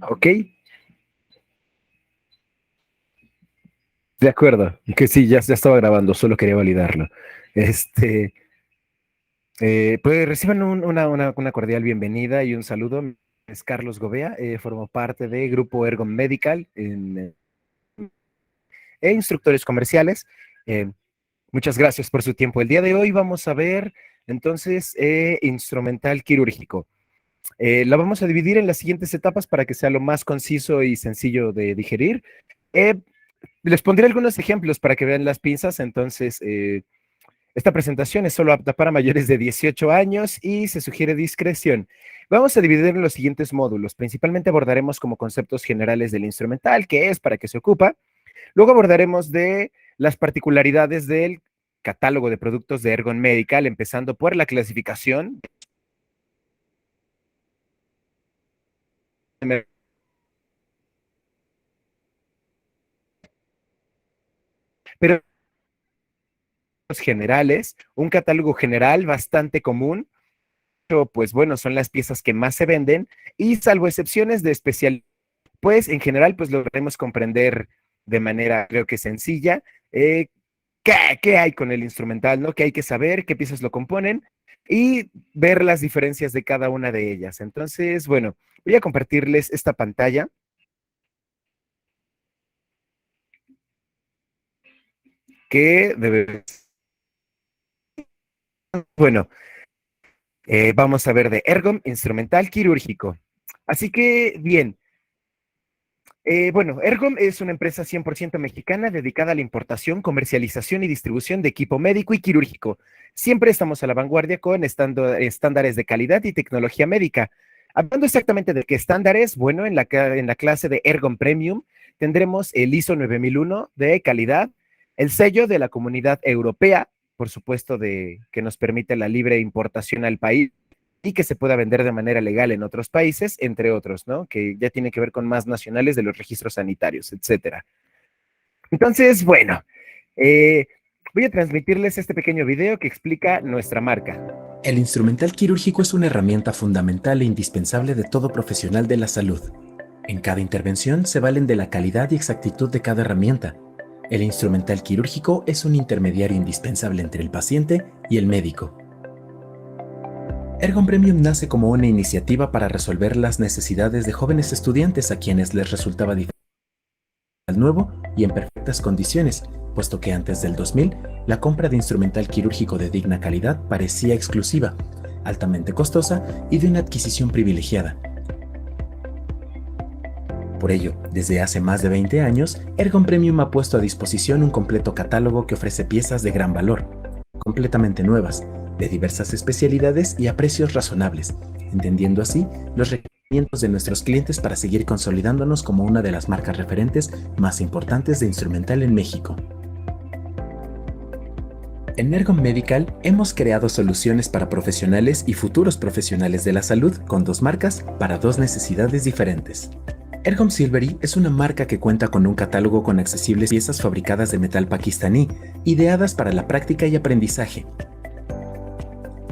Ok, de acuerdo, que sí, ya estaba grabando, solo quería validarlo. Este, pues reciban una cordial bienvenida y un saludo. Es Carlos Gobea, formo parte de Grupo Ergon Medical e instructores comerciales. Eh, Muchas gracias por su tiempo. El día de hoy vamos a ver entonces instrumental quirúrgico. La vamos a dividir en las siguientes etapas para que sea lo más conciso y sencillo de digerir. Eh, Les pondré algunos ejemplos para que vean las pinzas. Entonces, esta presentación es solo apta para mayores de 18 años y se sugiere discreción. Vamos a dividir en los siguientes módulos. Principalmente abordaremos como conceptos generales del instrumental, qué es, para qué se ocupa. Luego abordaremos de las particularidades del catálogo de productos de Ergon Medical, empezando por la clasificación. Pero generales, un catálogo general bastante común, pues bueno, son las piezas que más se venden y salvo excepciones de especial, pues en general pues lograremos comprender de manera creo que sencilla qué hay con el instrumental, ¿no? ¿Qué hay que saber? ¿Qué piezas lo componen? Y ver las diferencias de cada una de ellas. Entonces, bueno, voy a compartirles esta pantalla que debe, bueno, vamos a ver de Ergon Instrumental Quirúrgico. Así que, bien, bueno, Ergon es una empresa 100% mexicana dedicada a la importación, comercialización y distribución de equipo médico y quirúrgico. Siempre estamos a la vanguardia con estándares de calidad y tecnología médica. Hablando exactamente de qué estándares, bueno, en la clase de Ergon Premium tendremos el ISO 9001 de calidad, el sello de la Comunidad Europea, por supuesto, que nos permite la libre importación al país y que se pueda vender de manera legal en otros países, entre otros, ¿no? Que ya tiene que ver con más nacionales de los registros sanitarios, etcétera. Entonces, bueno, eh, voy a transmitirles este pequeño video que explica nuestra marca. El instrumental quirúrgico es una herramienta fundamental e indispensable de todo profesional de la salud. En cada intervención se valen de la calidad y exactitud de cada herramienta. El instrumental quirúrgico es un intermediario indispensable entre el paciente y el médico. Ergon Premium nace como una iniciativa para resolver las necesidades de jóvenes estudiantes a quienes les resultaba difícil nuevo y en perfectas condiciones, puesto que antes del 2000 la compra de instrumental quirúrgico de digna calidad parecía exclusiva, altamente costosa y de una adquisición privilegiada. Por ello, desde hace más de 20 años, Ergon Premium ha puesto a disposición un completo catálogo que ofrece piezas de gran valor, completamente nuevas, de diversas especialidades y a precios razonables, entendiendo así los requerimientos de nuestros clientes para seguir consolidándonos como una de las marcas referentes más importantes de instrumental en México. En Ergon Medical hemos creado soluciones para profesionales y futuros profesionales de la salud con dos marcas para dos necesidades diferentes. Ergon Silvery es una marca que cuenta con un catálogo con accesibles piezas fabricadas de metal pakistaní, ideadas para la práctica y aprendizaje.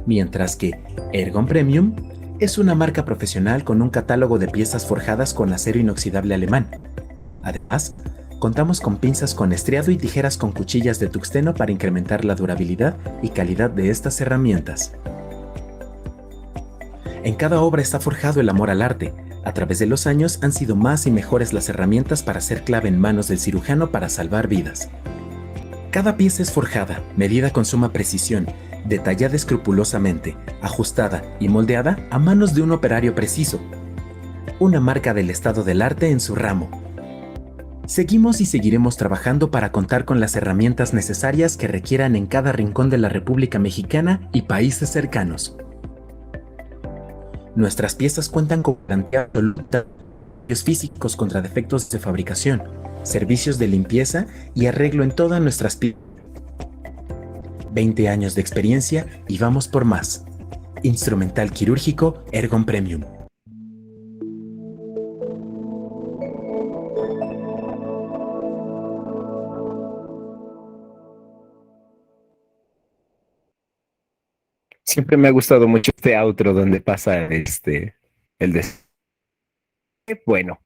Mientras que Ergon Premium es una marca profesional con un catálogo de piezas forjadas con acero inoxidable alemán. Además, contamos con pinzas con estriado y tijeras con cuchillas de tuxteno para incrementar la durabilidad y calidad de estas herramientas. En cada obra está forjado el amor al arte. A través de los años han sido más y mejores las herramientas para ser clave en manos del cirujano para salvar vidas. Cada pieza es forjada, medida con suma precisión, detallada escrupulosamente, ajustada y moldeada a manos de un operario preciso. Una marca del estado del arte en su ramo. Seguimos y seguiremos trabajando para contar con las herramientas necesarias que requieran en cada rincón de la República Mexicana y países cercanos. Nuestras piezas cuentan con garantía absoluta, servicios físicos contra defectos de fabricación, servicios de limpieza y arreglo en todas nuestras piezas. 20 años de experiencia y vamos por más. Instrumental quirúrgico Ergon Premium. Siempre me ha gustado mucho este outro donde pasa el Bueno,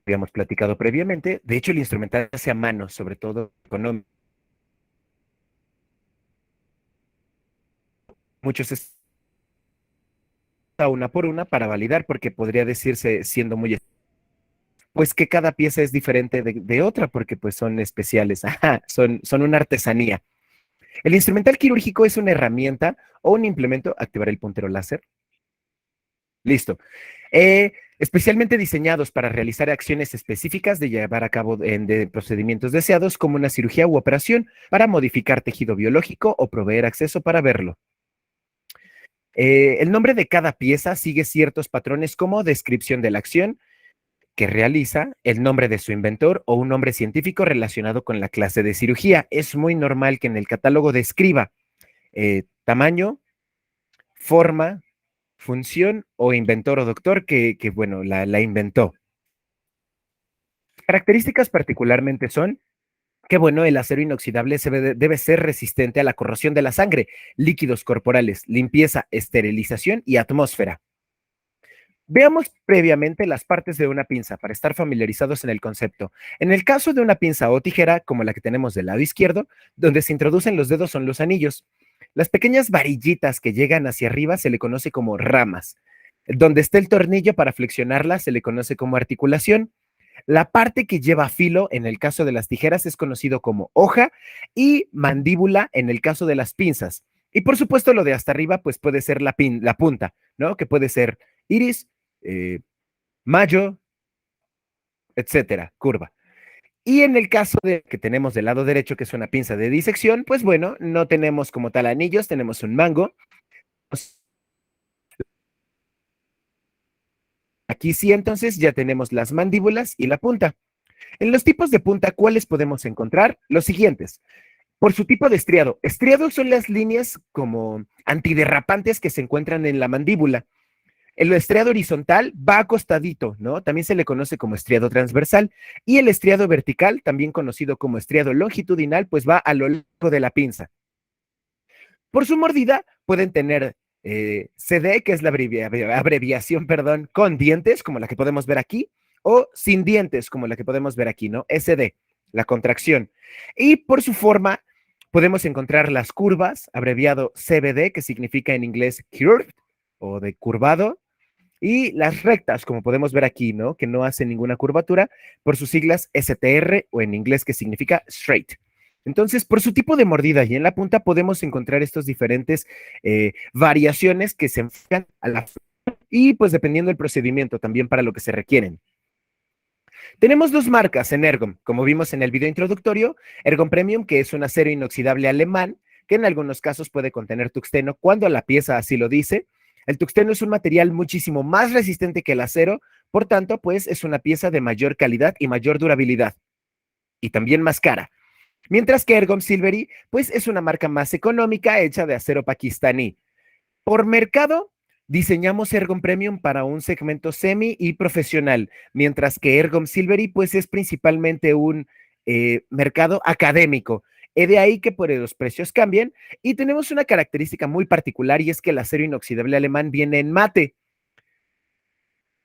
habíamos platicado previamente. De hecho, el instrumental se hace a mano, sobre todo económico. Muchos es una por una para validar, porque podría decirse, siendo muy, pues que cada pieza es diferente de otra, porque pues son especiales, ajá, son una artesanía. El instrumental quirúrgico es una herramienta o un implemento, activar el puntero láser. Listo. Especialmente diseñados para realizar acciones específicas de llevar a cabo de procedimientos deseados como una cirugía u operación para modificar tejido biológico o proveer acceso para verlo. El nombre de cada pieza sigue ciertos patrones como descripción de la acción que realiza, el nombre de su inventor o un nombre científico relacionado con la clase de cirugía. Es muy normal que en el catálogo describa tamaño, forma, función o inventor o doctor que bueno, la inventó. Características particularmente son que, bueno, el acero inoxidable debe ser resistente a la corrosión de la sangre, líquidos corporales, limpieza, esterilización y atmósfera. Veamos previamente las partes de una pinza para estar familiarizados en el concepto. En el caso de una pinza o tijera, como la que tenemos del lado izquierdo, donde se introducen los dedos son los anillos. Las pequeñas varillitas que llegan hacia arriba se le conoce como ramas. Donde está el tornillo para flexionarla se le conoce como articulación. La parte que lleva filo, en el caso de las tijeras, es conocido como hoja y mandíbula en el caso de las pinzas. Y por supuesto, lo de hasta arriba, pues puede ser la punta, ¿no? Que puede ser iris, eh, mayo, etcétera, curva. Y en el caso de que tenemos del lado derecho, que es una pinza de disección, pues bueno, no tenemos como tal anillos, tenemos un mango. Aquí sí, entonces ya tenemos las mandíbulas y la punta. En los tipos de punta, ¿cuáles podemos encontrar? Los siguientes. Por su tipo de estriado. Estriados son las líneas como antiderrapantes que se encuentran en la mandíbula. El estriado horizontal va acostadito, ¿no? También se le conoce como estriado transversal. Y el estriado vertical, también conocido como estriado longitudinal, pues va a lo largo de la pinza. Por su mordida, pueden tener CD, que es la abreviación, perdón, con dientes, como la que podemos ver aquí, o sin dientes, como la que podemos ver aquí, ¿no? SD, la contracción. Y por su forma, podemos encontrar las curvas, abreviado CBD, que significa en inglés curved o de curvado, y las rectas, como podemos ver aquí, ¿no? Que no hacen ninguna curvatura, por sus siglas STR o en inglés que significa straight. Entonces, por su tipo de mordida y en la punta podemos encontrar estos diferentes variaciones que se enfocan a la y pues dependiendo del procedimiento también para lo que se requieren. Tenemos dos marcas en Ergon, como vimos en el video introductorio, Ergon Premium, que es un acero inoxidable alemán, que en algunos casos puede contener tuxteno cuando la pieza así lo dice. El tuxteno es un material muchísimo más resistente que el acero, por tanto, pues es una pieza de mayor calidad y mayor durabilidad, y también más cara. Mientras que Ergon Silvery, pues es una marca más económica hecha de acero pakistaní. Por mercado, diseñamos Ergon Premium para un segmento semi y profesional, mientras que Ergon Silvery, pues es principalmente un mercado académico. De ahí que por los precios cambien y tenemos una característica muy particular y es que el acero inoxidable alemán viene en mate.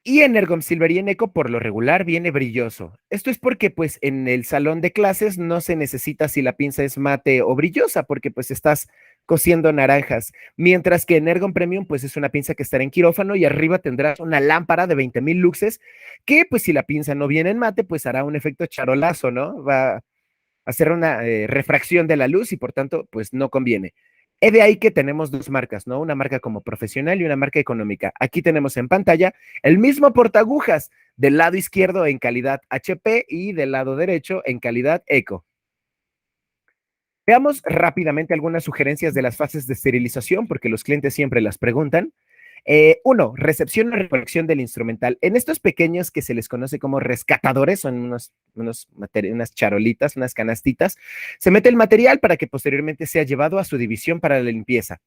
Y en Ergon Silver y en Eco, por lo regular, viene brilloso. Esto es porque, pues, en el salón de clases no se necesita si la pinza es mate o brillosa, porque, pues, estás cociendo naranjas. Mientras que en Ergon Premium, pues, es una pinza que estará en quirófano y arriba tendrás una lámpara de 20,000 luxes que, pues, si la pinza no viene en mate, pues, hará un efecto charolazo, ¿no? Va a hacer una refracción de la luz y, por tanto, pues, no conviene. Es de ahí que tenemos dos marcas, ¿no? Una marca como profesional y una marca económica. Aquí tenemos en pantalla el mismo portagujas del lado izquierdo en calidad HP y del lado derecho en calidad Eco. Veamos rápidamente algunas sugerencias de las fases de esterilización, porque los clientes siempre las preguntan. Uno, recepción o recolección del instrumental. En estos pequeños que se les conoce como rescatadores, son unas charolitas, unas canastitas, se mete el material para que posteriormente sea llevado a su división para la limpieza.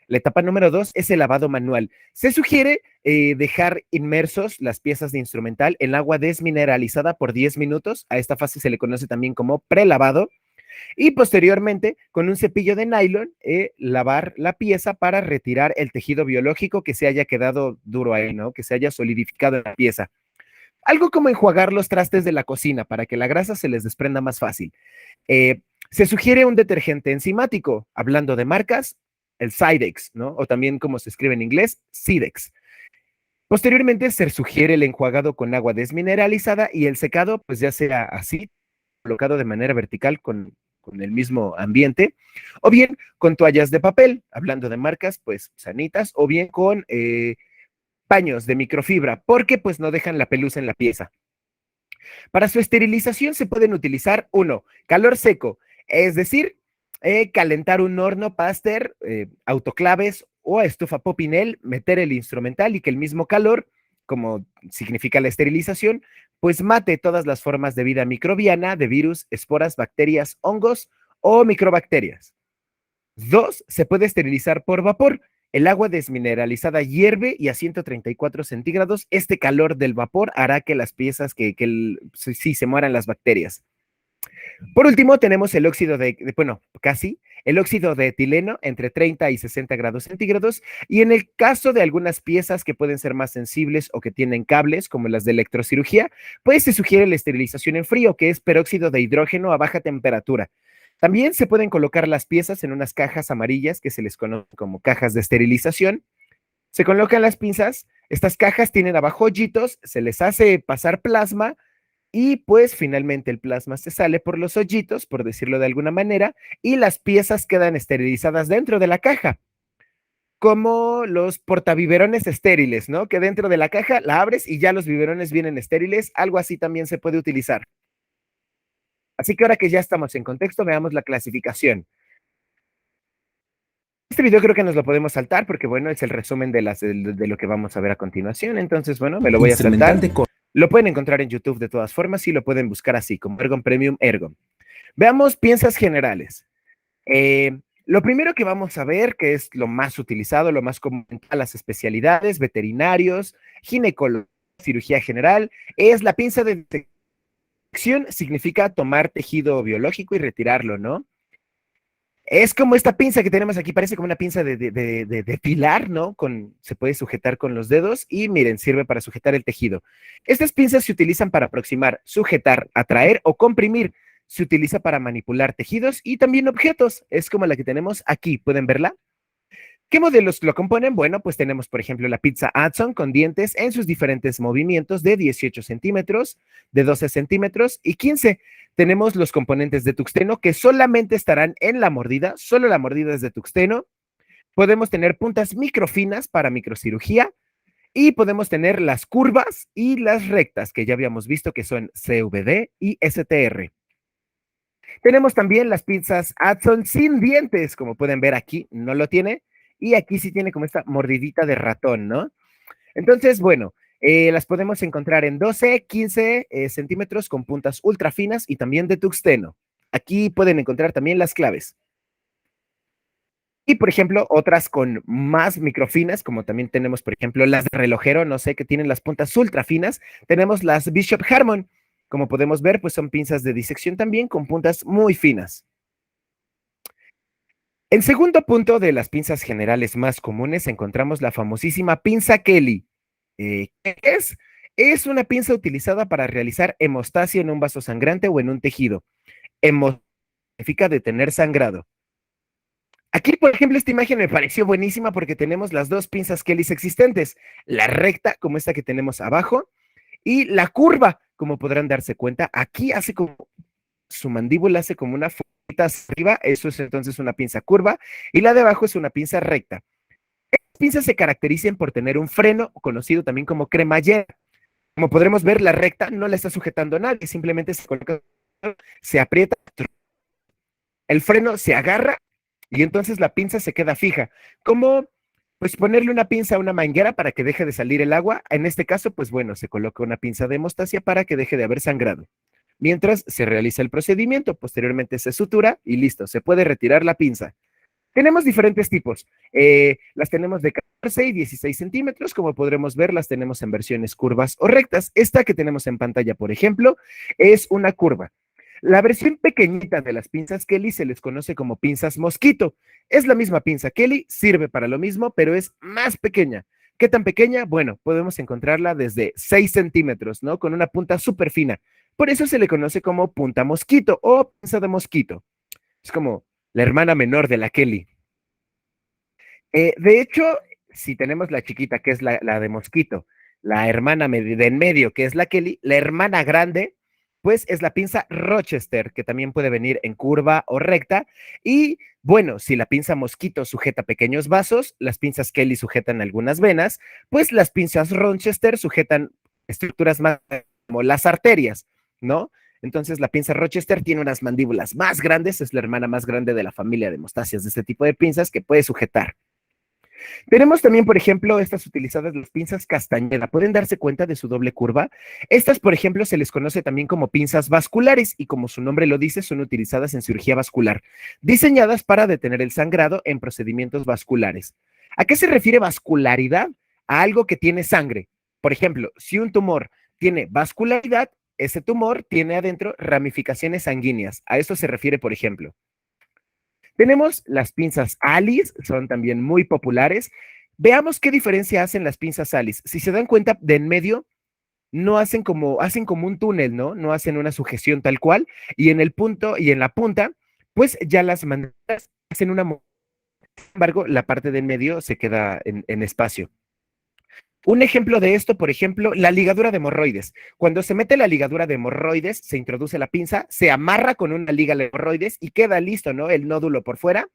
La etapa número 2 es el lavado manual. Se sugiere dejar inmersos las piezas de instrumental en agua desmineralizada por 10 minutos. A esta fase se le conoce también como prelavado. Y posteriormente, con un cepillo de nylon, lavar la pieza para retirar el tejido biológico que se haya quedado duro ahí, ¿no? Que se haya solidificado en la pieza. Algo como enjuagar los trastes de la cocina para que la grasa se les desprenda más fácil. Se sugiere un detergente enzimático, hablando de marcas, el Sidex, ¿no? O también como se escribe en inglés, Sidex. Posteriormente se sugiere el enjuagado con agua desmineralizada y el secado, pues ya sea así, colocado de manera vertical con el mismo ambiente, o bien con toallas de papel, hablando de marcas, pues sanitas, o bien con paños de microfibra, porque pues no dejan la pelusa en la pieza. Para su esterilización se pueden utilizar, uno, calor seco, es decir, calentar un horno Pasteur, autoclaves o estufa Popinel, meter el instrumental y que el mismo calor, como significa la esterilización, pues mate todas las formas de vida microbiana, de virus, esporas, bacterias, hongos o microbacterias. Dos, se puede esterilizar por vapor. El agua desmineralizada hierve y a 134 centígrados, este calor del vapor hará que las piezas, sí, se mueran las bacterias. Por último, tenemos el óxido el óxido de etileno entre 30 y 60 grados centígrados. Y en el caso de algunas piezas que pueden ser más sensibles o que tienen cables, como las de electrocirugía, pues se sugiere la esterilización en frío, que es peróxido de hidrógeno a baja temperatura. También se pueden colocar las piezas en unas cajas amarillas que se les conoce como cajas de esterilización. Se colocan las pinzas, estas cajas tienen abajo hoyitos, se les hace pasar plasma y pues finalmente el plasma se sale por los hoyitos, por decirlo de alguna manera, y las piezas quedan esterilizadas dentro de la caja, como los portabiberones estériles, ¿no? Que dentro de la caja la abres y ya los biberones vienen estériles, algo así también se puede utilizar. Así que ahora que ya estamos en contexto, veamos la clasificación. Este video creo que nos lo podemos saltar porque, bueno, es el resumen de lo que vamos a ver a continuación. Entonces, bueno, me lo voy a saltar. Lo pueden encontrar en YouTube de todas formas y lo pueden buscar así, como Ergon Premium Ergon. Veamos piezas generales. Lo primero que vamos a ver, que es lo más utilizado, lo más común en las especialidades, veterinarios, ginecología, cirugía general, es la pinza de detección. Significa tomar tejido biológico y retirarlo, ¿no? Es como esta pinza que tenemos aquí, parece como una pinza de pilar, ¿no? Se puede sujetar con los dedos y miren, sirve para sujetar el tejido. Estas pinzas se utilizan para aproximar, sujetar, atraer o comprimir. Se utiliza para manipular tejidos y también objetos. Es como la que tenemos aquí, ¿pueden verla? ¿Qué modelos lo componen? Bueno, pues tenemos, por ejemplo, la pizza Hudson con dientes en sus diferentes movimientos de 18 centímetros, de 12 centímetros y 15. Tenemos los componentes de tuxteno que solamente estarán en la mordida, solo la mordida es de tuxteno. Podemos tener puntas microfinas para microcirugía y podemos tener las curvas y las rectas que ya habíamos visto que son CVD y STR. Tenemos también las pizzas Hudson sin dientes, como pueden ver aquí, no lo tiene. Y aquí sí tiene como esta mordidita de ratón, ¿no? Entonces, bueno, las podemos encontrar en 12, 15 centímetros con puntas ultra finas y también de tuxteno. Aquí pueden encontrar también las claves. Y, por ejemplo, otras con más microfinas, como también tenemos, por ejemplo, las de relojero, no sé, que tienen las puntas ultra finas. Tenemos las Bishop Harmon. Como podemos ver, pues son pinzas de disección también con puntas muy finas. En segundo punto de las pinzas generales más comunes encontramos la famosísima pinza Kelly. ¿Qué es? Es una pinza utilizada para realizar hemostasia en un vaso sangrante o en un tejido. Hemostasia significa detener sangrado. Aquí, por ejemplo, esta imagen me pareció buenísima porque tenemos las dos pinzas Kelly existentes. La recta, como esta que tenemos abajo, y la curva, como podrán darse cuenta. Aquí hace como su mandíbula hace como una fumita hacia arriba, eso es entonces una pinza curva, y la de abajo es una pinza recta. Estas pinzas se caracterizan por tener un freno, conocido también como cremallera. Como podremos ver, la recta no la está sujetando nadie, simplemente se coloca, se aprieta, el freno se agarra y entonces la pinza se queda fija. Como pues ponerle una pinza a una manguera para que deje de salir el agua. En este caso, pues bueno, se coloca una pinza de hemostasia para que deje de haber sangrado. Mientras se realiza el procedimiento, posteriormente se sutura y listo, se puede retirar la pinza. Tenemos diferentes tipos. Las tenemos de 14 y 16 centímetros. Como podremos ver, las tenemos en versiones curvas o rectas. Esta que tenemos en pantalla, por ejemplo, es una curva. La versión pequeñita de las pinzas Kelly se les conoce como pinzas mosquito. Es la misma pinza Kelly, sirve para lo mismo, pero es más pequeña. ¿Qué tan pequeña? Bueno, podemos encontrarla desde 6 centímetros, ¿no? Con una punta súper fina. Por eso se le conoce como punta mosquito o pinza de mosquito. Es como la hermana menor de la Kelly. De hecho, si tenemos la chiquita, que es la de mosquito, la hermana de en medio, que es la Kelly, la hermana grande, pues es la pinza Rochester, que también puede venir en curva o recta. Y bueno, si la pinza mosquito sujeta pequeños vasos, las pinzas Kelly sujetan algunas venas, pues las pinzas Rochester sujetan estructuras más como las arterias, ¿no? Entonces la pinza Rochester tiene unas mandíbulas más grandes, es la hermana más grande de la familia de mostáceas de este tipo de pinzas que puede sujetar. Tenemos también, por ejemplo, estas utilizadas, las pinzas Castañeda. ¿Pueden darse cuenta de su doble curva? Estas, por ejemplo, se les conoce también como pinzas vasculares y como su nombre lo dice, son utilizadas en cirugía vascular, diseñadas para detener el sangrado en procedimientos vasculares. ¿A qué se refiere vascularidad? A algo que tiene sangre. Por ejemplo, si un tumor tiene vascularidad, ese tumor tiene adentro ramificaciones sanguíneas. A eso se refiere, por ejemplo. Tenemos las pinzas Alice, son también muy populares. Veamos qué diferencia hacen las pinzas Alice. Si se dan cuenta, de en medio no hacen como un túnel, ¿no? No hacen una sujeción tal cual. Y en el punto y en la punta, pues ya las mandíbulas hacen una. Sin embargo, la parte de en medio se queda en espacio. Un ejemplo de esto, por ejemplo, la ligadura de hemorroides. Cuando se mete la ligadura de hemorroides, se introduce la pinza, se amarra con una liga de hemorroides y queda listo, ¿no? El nódulo por fuera.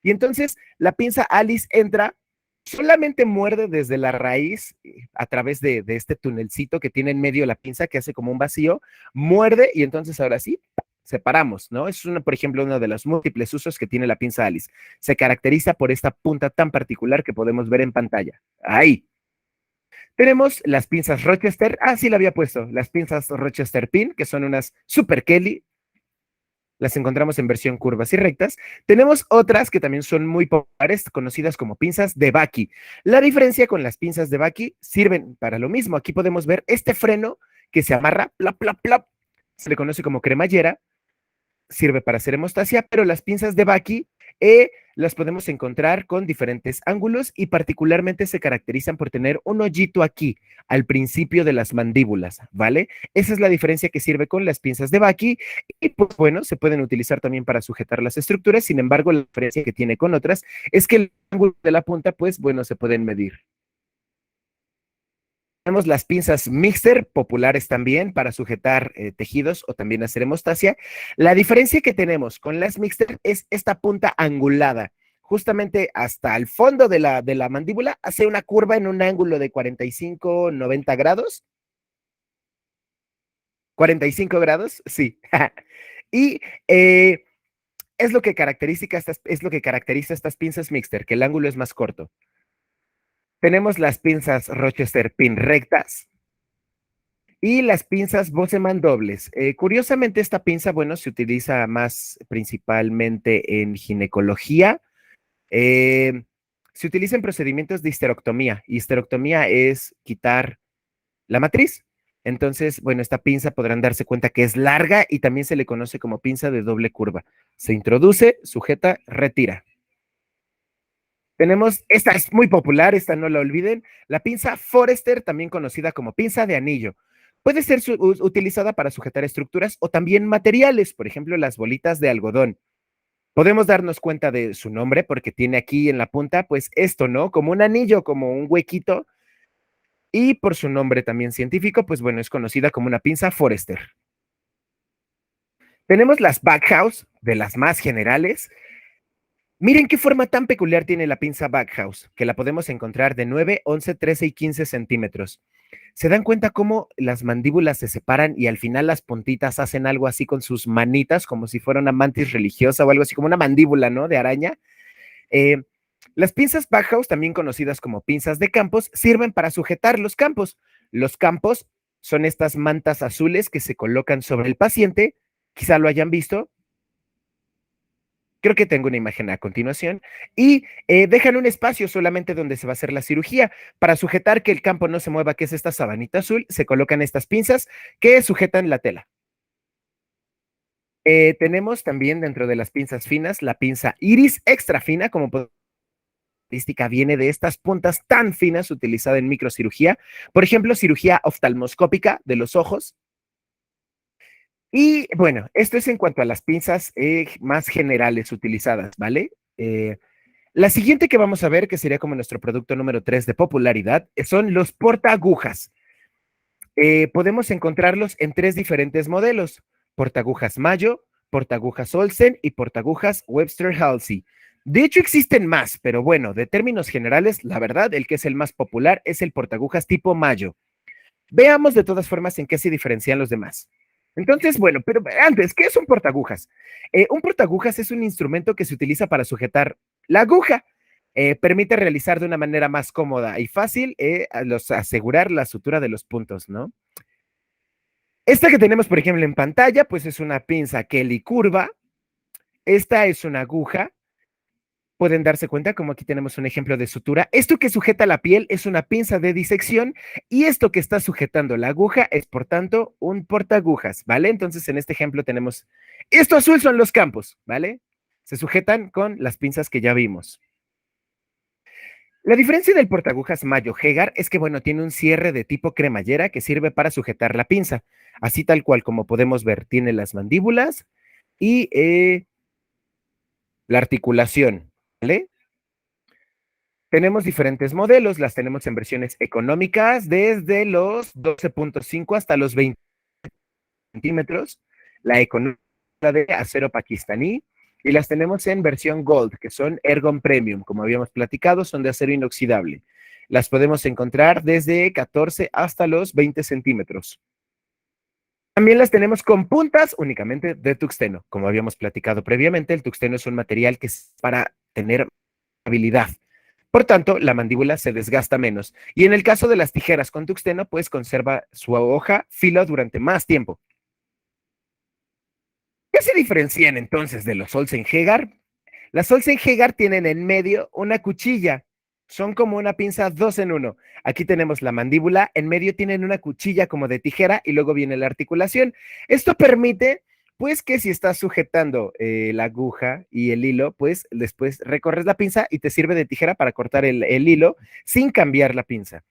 Y entonces la pinza Alice entra, solamente muerde desde la raíz a través de este tunelcito que tiene en medio la pinza que hace como un vacío, muerde y entonces ahora sí separamos, ¿no? Es por ejemplo, uno de los múltiples usos que tiene la pinza Alice. Se caracteriza por esta punta tan particular que podemos ver en pantalla. Ahí. Tenemos las pinzas Rochester. Ah, sí, la había puesto. Las pinzas Rochester Pin, que son unas Super Kelly. Las encontramos en versión curvas y rectas. Tenemos otras que también son muy populares, conocidas como pinzas de Baki. La diferencia con las pinzas de Baki sirven para lo mismo. Aquí podemos ver este freno que se amarra, plap, plap, plap. Se le conoce como cremallera, sirve para hacer hemostasia, pero las pinzas de Baki las podemos encontrar con diferentes ángulos y particularmente se caracterizan por tener un hoyito aquí al principio de las mandíbulas, ¿vale? Esa es la diferencia que sirve con las pinzas de Baki y pues bueno, se pueden utilizar también para sujetar las estructuras, sin embargo, la diferencia que tiene con otras es que el ángulo de la punta, pues bueno, se pueden medir. Tenemos las pinzas mixer, populares también para sujetar tejidos o también hacer hemostasia. La diferencia que tenemos con las mixer es esta punta angulada. Justamente hasta el fondo de la mandíbula hace una curva en un ángulo de 45, 90 grados. 45 grados, sí. Y es lo que caracteriza estas pinzas mixer, que el ángulo es más corto. Tenemos las pinzas Rochester Pin rectas y las pinzas Bosseman dobles. Curiosamente, esta pinza, bueno, se utiliza más principalmente en ginecología. Se utiliza en procedimientos de histerectomía. Histerectomía es quitar la matriz. Entonces, bueno, esta pinza podrán darse cuenta que es larga y también se le conoce como pinza de doble curva. Se introduce, sujeta, retira. Tenemos, esta es muy popular, esta no la olviden, la pinza Forester, también conocida como pinza de anillo. Puede ser utilizada para sujetar estructuras o también materiales, por ejemplo, las bolitas de algodón. Podemos darnos cuenta de su nombre porque tiene aquí en la punta, pues esto, ¿no? Como un anillo, como un huequito. Y por su nombre también científico, pues bueno, es conocida como una pinza Forester. Tenemos las Backhouse, de las más generales. Miren qué forma tan peculiar tiene la pinza Backhouse, que la podemos encontrar de 9, 11, 13 y 15 centímetros. ¿Se dan cuenta cómo las mandíbulas se separan y al final las puntitas hacen algo así con sus manitas, como si fuera una mantis religiosa o algo así, como una mandíbula, ¿no? De araña. Las pinzas Backhouse, también conocidas como pinzas de campos, sirven para sujetar los campos. Los campos son estas mantas azules que se colocan sobre el paciente, quizá lo hayan visto. Creo que tengo una imagen a continuación, y dejan un espacio solamente donde se va a hacer la cirugía. Para sujetar que el campo no se mueva, que es esta sabanita azul, se colocan estas pinzas que sujetan la tela. Tenemos también dentro de las pinzas finas la pinza iris extra fina, como característica viene de estas puntas tan finas utilizadas en microcirugía, por ejemplo, cirugía oftalmoscópica de los ojos. Y bueno, esto es en cuanto a las pinzas más generales utilizadas, ¿vale? La siguiente que vamos a ver, que sería como nuestro producto número 3 de popularidad, son los portaagujas. Podemos encontrarlos en 3 diferentes modelos: portaagujas Mayo, portaagujas Olsen y portaagujas Webster Halsey. De hecho, existen más, pero bueno, de términos generales, la verdad, el que es el más popular es el portaagujas tipo Mayo. Veamos de todas formas en qué se diferencian los demás. Entonces, bueno, pero antes, ¿qué es un portaagujas? Un portaagujas es un instrumento que se utiliza para sujetar la aguja. Permite realizar de una manera más cómoda y fácil asegurar la sutura de los puntos, ¿no? Esta que tenemos, por ejemplo, en pantalla, pues es una pinza Kelly curva. Esta es una aguja. Pueden darse cuenta como aquí tenemos un ejemplo de sutura. Esto que sujeta la piel es una pinza de disección y esto que está sujetando la aguja es, por tanto, un portaagujas, ¿vale? Entonces, en este ejemplo tenemos, esto azul son los campos, ¿vale? Se sujetan con las pinzas que ya vimos. La diferencia del portaagujas Mayo Hegar es que, bueno, tiene un cierre de tipo cremallera que sirve para sujetar la pinza. Así tal cual como podemos ver, tiene las mandíbulas y la articulación, ¿vale? Tenemos diferentes modelos, las tenemos en versiones económicas desde los 12.5 hasta los 20 centímetros, la económica de acero pakistaní, y las tenemos en versión Gold, que son Ergon Premium, como habíamos platicado, son de acero inoxidable. Las podemos encontrar desde 14 hasta los 20 centímetros. También las tenemos con puntas únicamente de tuxteno. Como habíamos platicado previamente, el tuxteno es un material que es para tener habilidad. Por tanto, la mandíbula se desgasta menos. Y en el caso de las tijeras con tuxteno, pues conserva su hoja filo durante más tiempo. ¿Qué se diferencian entonces de los Olsen-Hegar? Las Olsen-Hegar tienen en medio una cuchilla. Son como una pinza 2 en 1. Aquí tenemos la mandíbula, en medio tienen una cuchilla como de tijera y luego viene la articulación. Esto permite, pues, que si estás sujetando la aguja y el hilo, pues después recorres la pinza y te sirve de tijera para cortar el hilo sin cambiar la pinza.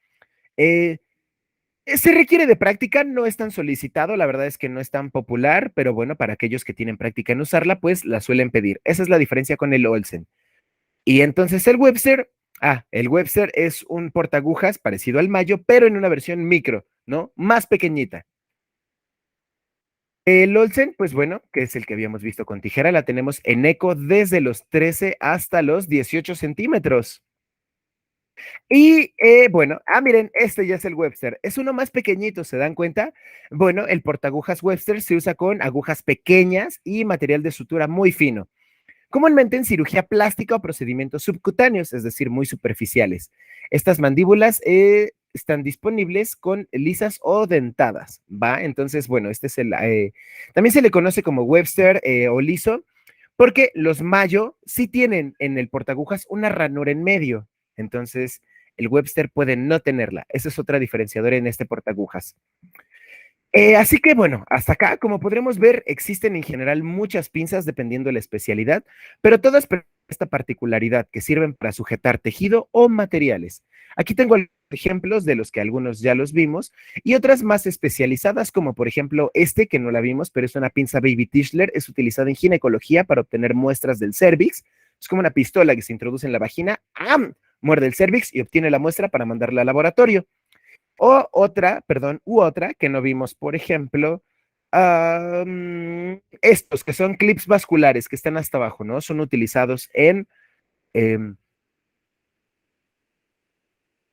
Se requiere de práctica, no es tan solicitado, la verdad es que no es tan popular, pero bueno, para aquellos que tienen práctica en usarla, pues la suelen pedir. Esa es la diferencia con el Olsen. Y entonces el Webster es un portaagujas parecido al Mayo, pero en una versión micro, ¿no? Más pequeñita. El Olsen, pues bueno, que es el que habíamos visto con tijera, la tenemos en eco desde los 13 hasta los 18 centímetros. Y bueno, miren, este ya es el Webster. Es uno más pequeñito, ¿se dan cuenta? Bueno, el portaagujas Webster se usa con agujas pequeñas y material de sutura muy fino. Comúnmente en cirugía plástica o procedimientos subcutáneos, es decir, muy superficiales. Estas mandíbulas están disponibles con lisas o dentadas, ¿va? Entonces, bueno, este es también se le conoce como Webster o liso, porque los Mayo sí tienen en el portaagujas una ranura en medio. Entonces, el Webster puede no tenerla. Esa es otra diferenciadora en este portaagujas. Así que bueno, hasta acá, como podremos ver, existen en general muchas pinzas dependiendo de la especialidad, pero todas con esta particularidad que sirven para sujetar tejido o materiales. Aquí tengo ejemplos de los que algunos ya los vimos y otras más especializadas, como por ejemplo este que no la vimos, pero es una pinza Baby Tischler, es utilizada en ginecología para obtener muestras del cervix. Es como una pistola que se introduce en la vagina, muerde el cervix y obtiene la muestra para mandarla al laboratorio. Otra que no vimos, por ejemplo, estos que son clips vasculares que están hasta abajo, ¿no? Son utilizados en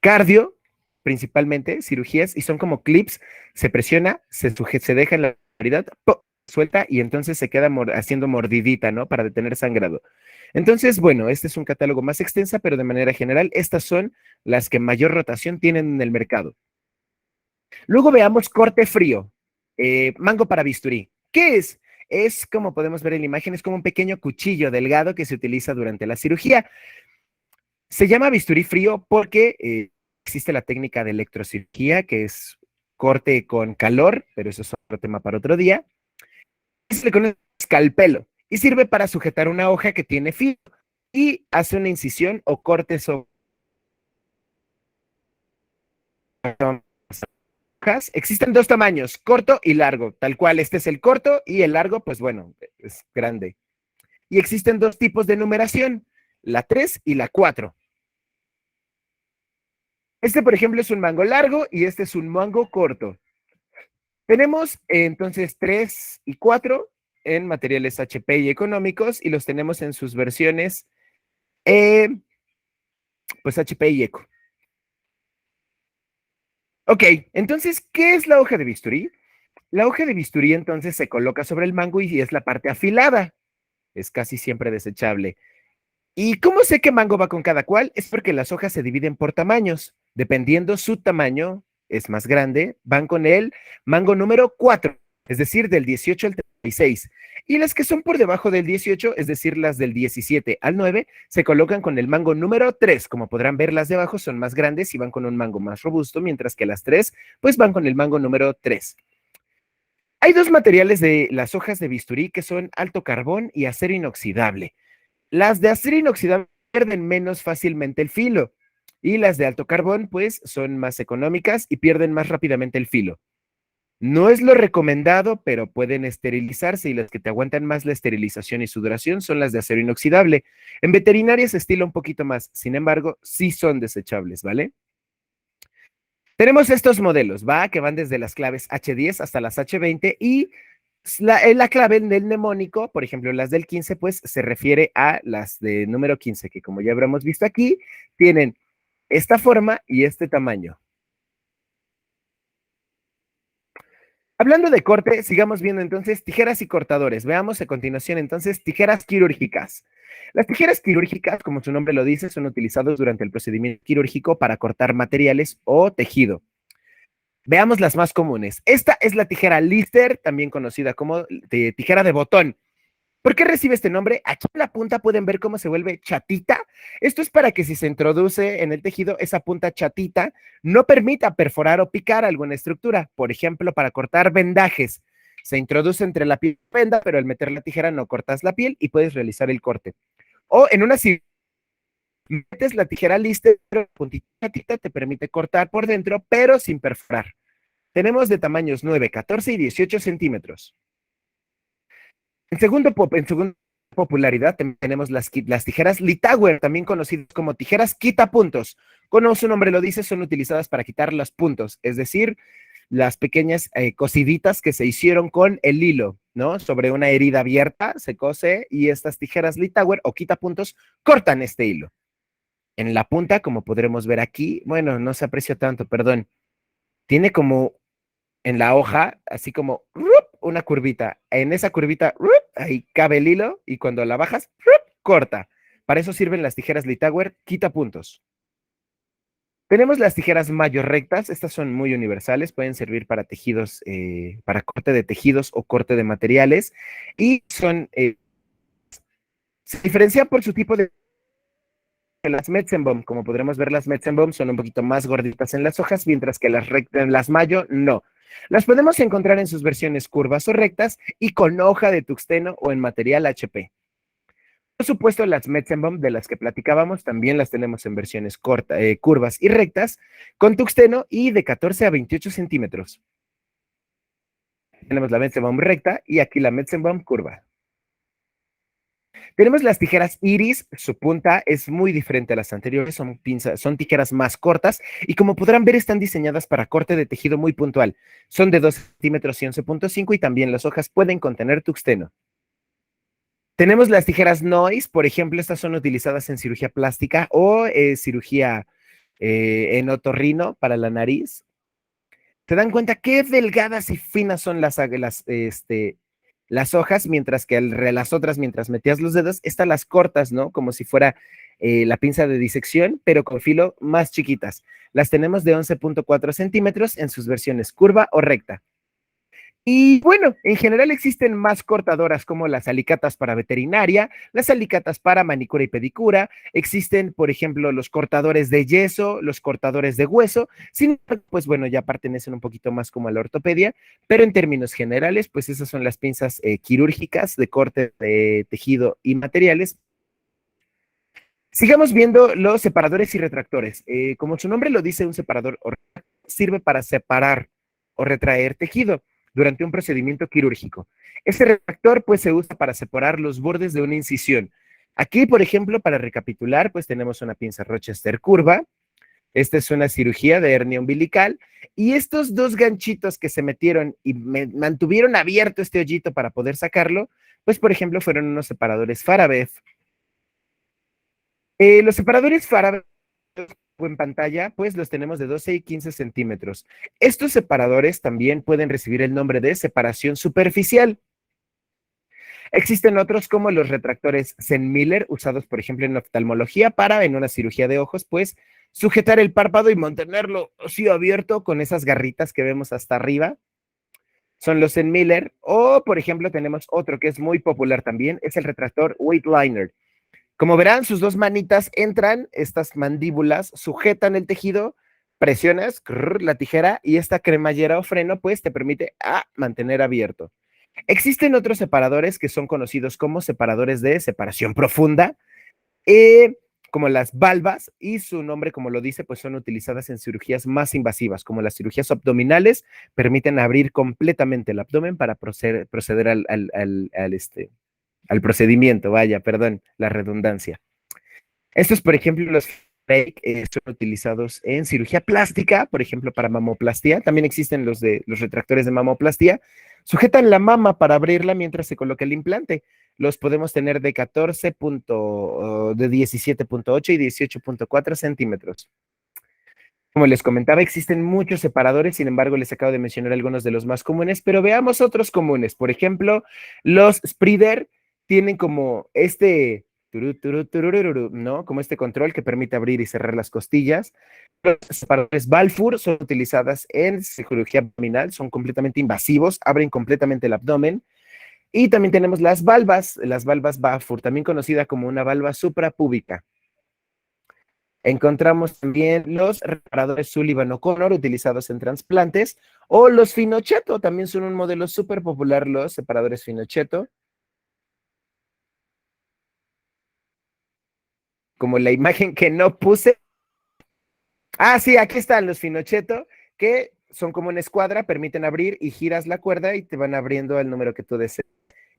cardio, principalmente, cirugías, y son como clips, se presiona, se deja en la paridad, suelta y entonces se queda haciendo mordidita, ¿no? Para detener sangrado. Entonces, bueno, este es un catálogo más extensa, pero de manera general, estas son las que mayor rotación tienen en el mercado. Luego veamos corte frío, mango para bisturí. ¿Qué es? Es, como podemos ver en la imagen, es como un pequeño cuchillo delgado que se utiliza durante la cirugía. Se llama bisturí frío porque existe la técnica de electrocirugía, que es corte con calor, pero eso es otro tema para otro día. Se le conoce escalpelo y sirve para sujetar una hoja que tiene filo y hace una incisión o corte sobre hojas. Existen dos tamaños, corto y largo, tal cual. Este es el corto y el largo, pues bueno, es grande. Y existen dos tipos de numeración, la 3 y la 4. Este, por ejemplo, es un mango largo y este es un mango corto. Tenemos entonces 3 y 4 en materiales HP y económicos y los tenemos en sus versiones pues HP y Eco. Ok, entonces, ¿qué es la hoja de bisturí? La hoja de bisturí entonces se coloca sobre el mango y es la parte afilada. Es casi siempre desechable. ¿Y cómo sé qué mango va con cada cual? Es porque las hojas se dividen por tamaños. Dependiendo su tamaño, es más grande, van con el mango número 4, es decir, del 18 al 36. Y las que son por debajo del 18, es decir, las del 17 al 9, se colocan con el mango número 3. Como podrán ver, las de abajo son más grandes y van con un mango más robusto, mientras que las 3, pues van con el mango número 3. Hay dos materiales de las hojas de bisturí que son alto carbón y acero inoxidable. Las de acero inoxidable pierden menos fácilmente el filo y las de alto carbón pues son más económicas y pierden más rápidamente el filo. No es lo recomendado, pero pueden esterilizarse y las que te aguantan más la esterilización y su duración son las de acero inoxidable. En veterinaria se estila un poquito más, sin embargo, sí son desechables, ¿vale? Tenemos estos modelos, ¿va? Que van desde las claves H10 hasta las H20 y la clave del mnemónico, por ejemplo, las del 15, pues se refiere a las de número 15, que como ya habremos visto aquí, tienen esta forma y este tamaño. Hablando de corte, sigamos viendo entonces tijeras y cortadores. Veamos a continuación entonces tijeras quirúrgicas. Las tijeras quirúrgicas, como su nombre lo dice, son utilizadas durante el procedimiento quirúrgico para cortar materiales o tejido. Veamos las más comunes. Esta es la tijera Lister, también conocida como tijera de botón. ¿Por qué recibe este nombre? Aquí en la punta pueden ver cómo se vuelve chatita. Esto es para que si se introduce en el tejido, esa punta chatita no permita perforar o picar alguna estructura. Por ejemplo, para cortar vendajes. Se introduce entre la piel y la venda, pero al meter la tijera no cortas la piel y puedes realizar el corte. O en una metes la tijera Lister, pero puntita chatita te permite cortar por dentro, pero sin perforar. Tenemos de tamaños 9, 14 y 18 centímetros. En segunda popularidad tenemos las tijeras Litauer, también conocidas como tijeras quitapuntos. Como su nombre lo dice, son utilizadas para quitar los puntos, es decir, las pequeñas cosiditas que se hicieron con el hilo, ¿no? Sobre una herida abierta se cose y estas tijeras Litauer o quitapuntos cortan este hilo. En la punta, como podremos ver aquí, bueno, no se aprecia tanto, perdón, tiene como en la hoja, así como una curvita. En esa curvita, ahí cabe el hilo y cuando la bajas, corta. Para eso sirven las tijeras Litauer quita puntos. Tenemos las tijeras Mayo rectas, estas son muy universales, pueden servir para tejidos, para corte de tejidos o corte de materiales y son, se diferencian por su tipo de las Metzenbaum. Como podremos ver, las Metzenbaum son un poquito más gorditas en las hojas, mientras que las Mayo no. Las podemos encontrar en sus versiones curvas o rectas y con hoja de tuxteno o en material HP. Por supuesto, las Metzenbaum de las que platicábamos también las tenemos en versiones curvas y rectas con tuxteno y de 14 a 28 centímetros. Tenemos la Metzenbaum recta y aquí la Metzenbaum curva. Tenemos las tijeras Iris, su punta es muy diferente a las anteriores, son tijeras más cortas y como podrán ver están diseñadas para corte de tejido muy puntual. Son de 2 centímetros y 11.5 y también las hojas pueden contener tuxteno. Tenemos las tijeras Noise, por ejemplo, estas son utilizadas en cirugía plástica o cirugía en otorrino para la nariz. ¿Se dan cuenta qué delgadas y finas son las hojas, mientras que las otras, mientras metías los dedos, estas las cortas, ¿no? Como si fuera la pinza de disección, pero con filo más chiquitas. Las tenemos de 11.4 centímetros en sus versiones curva o recta. Y bueno, en general existen más cortadoras como las alicatas para veterinaria, las alicatas para manicura y pedicura, existen, por ejemplo, los cortadores de yeso, los cortadores de hueso, sin embargo, pues bueno, ya pertenecen un poquito más como a la ortopedia, pero en términos generales, pues esas son las pinzas quirúrgicas de corte de tejido y materiales. Sigamos viendo los separadores y retractores. Como su nombre lo dice, un separador sirve para separar o retraer tejido durante un procedimiento quirúrgico. Este retractor pues se usa para separar los bordes de una incisión. Aquí, por ejemplo, para recapitular, pues tenemos una pinza Rochester curva. Esta es una cirugía de hernia umbilical y estos dos ganchitos que se metieron y mantuvieron abierto este hoyito para poder sacarlo, pues por ejemplo fueron unos separadores Farabev. Los separadores Farabev en pantalla, pues los tenemos de 12 y 15 centímetros. Estos separadores también pueden recibir el nombre de separación superficial. Existen otros como los retractores Zen-Miller, usados por ejemplo en oftalmología para, en una cirugía de ojos, pues sujetar el párpado y mantenerlo así abierto con esas garritas que vemos hasta arriba. Son los Zen-Miller. O, por ejemplo, tenemos otro que es muy popular también, es el retractor Weightliner. Como verán, sus dos manitas entran, estas mandíbulas sujetan el tejido, presionas la tijera y esta cremallera o freno pues te permite mantener abierto. Existen otros separadores que son conocidos como separadores de separación profunda, como las valvas, y su nombre, como lo dice, pues son utilizadas en cirugías más invasivas, como las cirugías abdominales, permiten abrir completamente el abdomen para proceder al procedimiento, vaya, perdón, la redundancia. Estos, por ejemplo, los fake son utilizados en cirugía plástica, por ejemplo, para mamoplastia. También existen los retractores de mamoplastia. Sujetan la mama para abrirla mientras se coloca el implante. Los podemos tener de 14, de 17.8 y 18.4 centímetros. Como les comentaba, existen muchos separadores, sin embargo, les acabo de mencionar algunos de los más comunes, pero veamos otros comunes. Por ejemplo, los spreader tienen como ¿no? Como este control que permite abrir y cerrar las costillas. Los separadores Balfour son utilizadas en cirugía abdominal, son completamente invasivos, abren completamente el abdomen. Y también tenemos las valvas Balfour, también conocida como una valva suprapúbica. Encontramos también los reparadores Sullivan O'Connor utilizados en trasplantes o los Finochetto, también son un modelo súper popular los separadores Finochetto. Como la imagen que no puse. Sí, aquí están los Finochetto, que son como una escuadra, permiten abrir y giras la cuerda y te van abriendo el número que tú desees.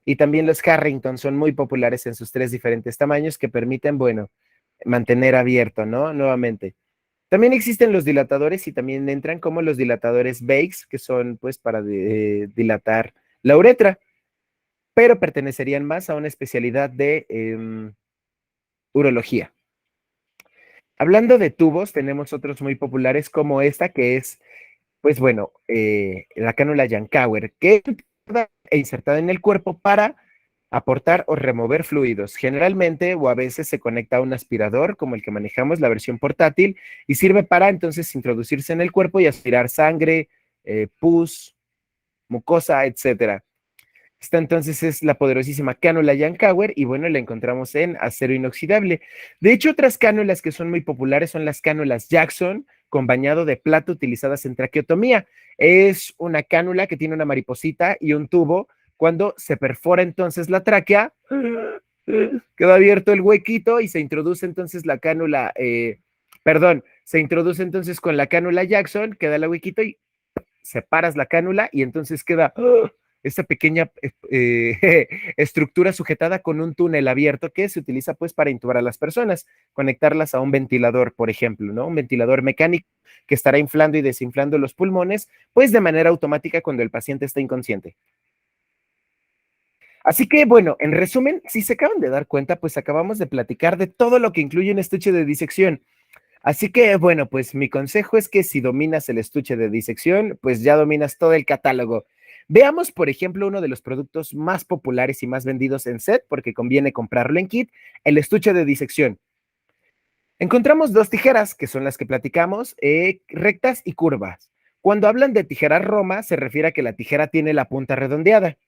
Y también los Harrington son muy populares en sus tres diferentes tamaños que permiten, bueno, mantener abierto, ¿no? Nuevamente. También existen los dilatadores y también entran como los dilatadores Bakes, que son pues para dilatar la uretra, pero pertenecerían más a una especialidad de urología. Hablando de tubos, tenemos otros muy populares como esta, que es, pues bueno, la cánula Yankauer, que es insertada en el cuerpo para aportar o remover fluidos. Generalmente o a veces se conecta a un aspirador, como el que manejamos, la versión portátil, y sirve para entonces introducirse en el cuerpo y aspirar sangre, pus, mucosa, etcétera. Esta entonces es la poderosísima cánula Yankauer y bueno, la encontramos en acero inoxidable. De hecho, otras cánulas que son muy populares son las cánulas Jackson con bañado de plata utilizadas en traqueotomía. Es una cánula que tiene una mariposita y un tubo. Cuando se perfora entonces la tráquea, queda abierto el huequito y se introduce entonces la cánula, se introduce entonces con la cánula Jackson, queda el huequito y separas la cánula y entonces queda esta pequeña estructura sujetada con un túnel abierto que se utiliza pues para intubar a las personas, conectarlas a un ventilador, por ejemplo, ¿no? Un ventilador mecánico que estará inflando y desinflando los pulmones, pues de manera automática cuando el paciente está inconsciente. Así que, bueno, en resumen, si se acaban de dar cuenta, pues acabamos de platicar de todo lo que incluye un estuche de disección. Así que, bueno, pues mi consejo es que si dominas el estuche de disección, pues ya dominas todo el catálogo. Veamos, por ejemplo, uno de los productos más populares y más vendidos en set, porque conviene comprarlo en kit, el estuche de disección. Encontramos dos tijeras, que son las que platicamos, rectas y curvas. Cuando hablan de tijera Roma, se refiere a que la tijera tiene la punta redondeada.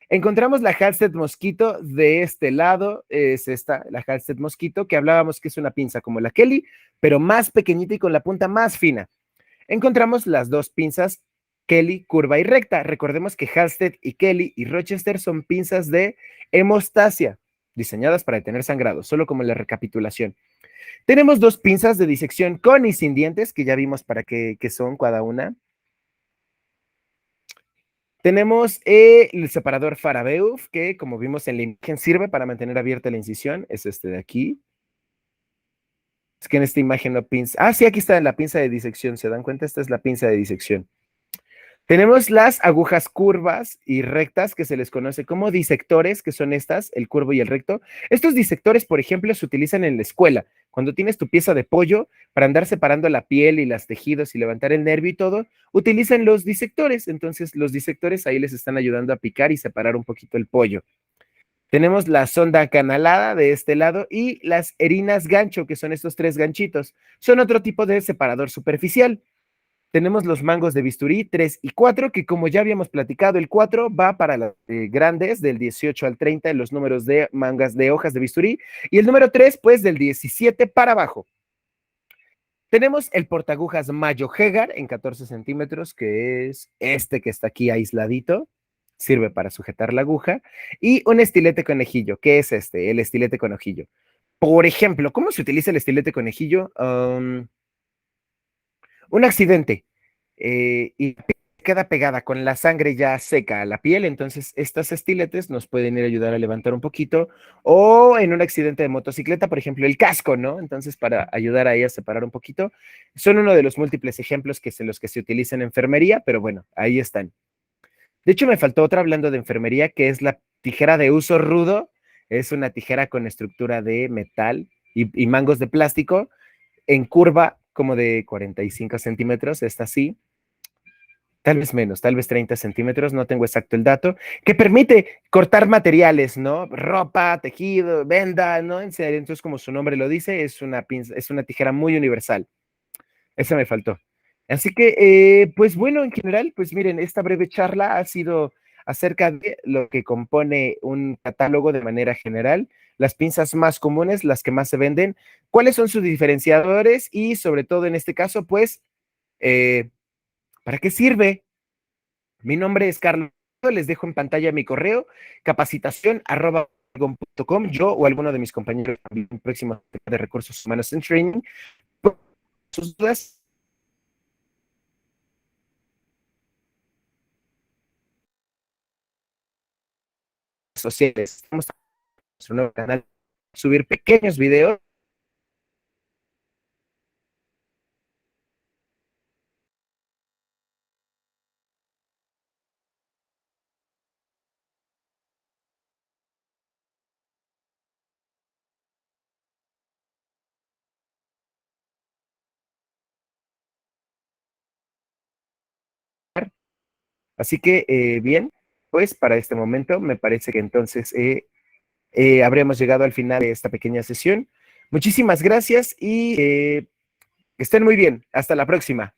Encontramos la Halstead Mosquito de este lado, es esta, la Halstead Mosquito, que hablábamos que es una pinza como la Kelly, pero más pequeñita y con la punta más fina. Encontramos las dos pinzas Kelly, curva y recta. Recordemos que Halstead y Kelly y Rochester son pinzas de hemostasia, diseñadas para detener sangrado, solo como la recapitulación. Tenemos dos pinzas de disección con y sin dientes, que ya vimos para qué son cada una. Tenemos el separador Farabeuf, que como vimos en la imagen sirve para mantener abierta la incisión, es este de aquí. Es que en esta imagen no pinza. Ah, sí, aquí está la pinza de disección, ¿se dan cuenta? Esta es la pinza de disección. Tenemos las agujas curvas y rectas que se les conoce como disectores, que son estas, el curvo y el recto. Estos disectores, por ejemplo, se utilizan en la escuela. Cuando tienes tu pieza de pollo, para andar separando la piel y los tejidos y levantar el nervio y todo, utilizan los disectores. Entonces, los disectores ahí les están ayudando a picar y separar un poquito el pollo. Tenemos la sonda acanalada de este lado y las erinas gancho, que son estos tres ganchitos. Son otro tipo de separador superficial. Tenemos los mangos de bisturí 3 y 4, que como ya habíamos platicado, el 4 va para las grandes, del 18 al 30, en los números de mangas de hojas de bisturí, y el número 3, pues, del 17 para abajo. Tenemos el portagujas Mayo Hegar en 14 centímetros, que es este que está aquí aisladito, sirve para sujetar la aguja, y un estilete conejillo, que es este, el estilete conejillo. Por ejemplo, ¿cómo se utiliza el estilete conejillo? Un accidente y queda pegada con la sangre ya seca a la piel, entonces estas estiletes nos pueden ir a ayudar a levantar un poquito, o en un accidente de motocicleta, por ejemplo, el casco, ¿no? Entonces, para ayudar a ella a separar un poquito, son uno de los múltiples ejemplos que los que se utilizan en enfermería, pero bueno, ahí están. De hecho, me faltó otra hablando de enfermería, que es la tijera de uso rudo, es una tijera con estructura de metal y mangos de plástico, en curva como de 45 centímetros, esta sí, tal vez menos, tal vez 30 centímetros, no tengo exacto el dato, que permite cortar materiales, ¿no? Ropa, tejido, venda, ¿no? En serio, entonces como su nombre lo dice, es una pinza, es una tijera muy universal. Esa me faltó. Así que, pues bueno, en general, pues miren, esta breve charla ha sido acerca de lo que compone un catálogo de manera general, las pinzas más comunes, las que más se venden, cuáles son sus diferenciadores y sobre todo en este caso, pues, eh, ¿para qué sirve? Mi nombre es Carlos, les dejo en pantalla mi correo, capacitación@com, yo o alguno de mis compañeros en el próximo tema de recursos humanos en training, sus dudas sociales. Estamos en nuestro nuevo canal, subir pequeños videos. Así que, bien, pues para este momento me parece que entonces habremos llegado al final de esta pequeña sesión. Muchísimas gracias y que estén muy bien. Hasta la próxima.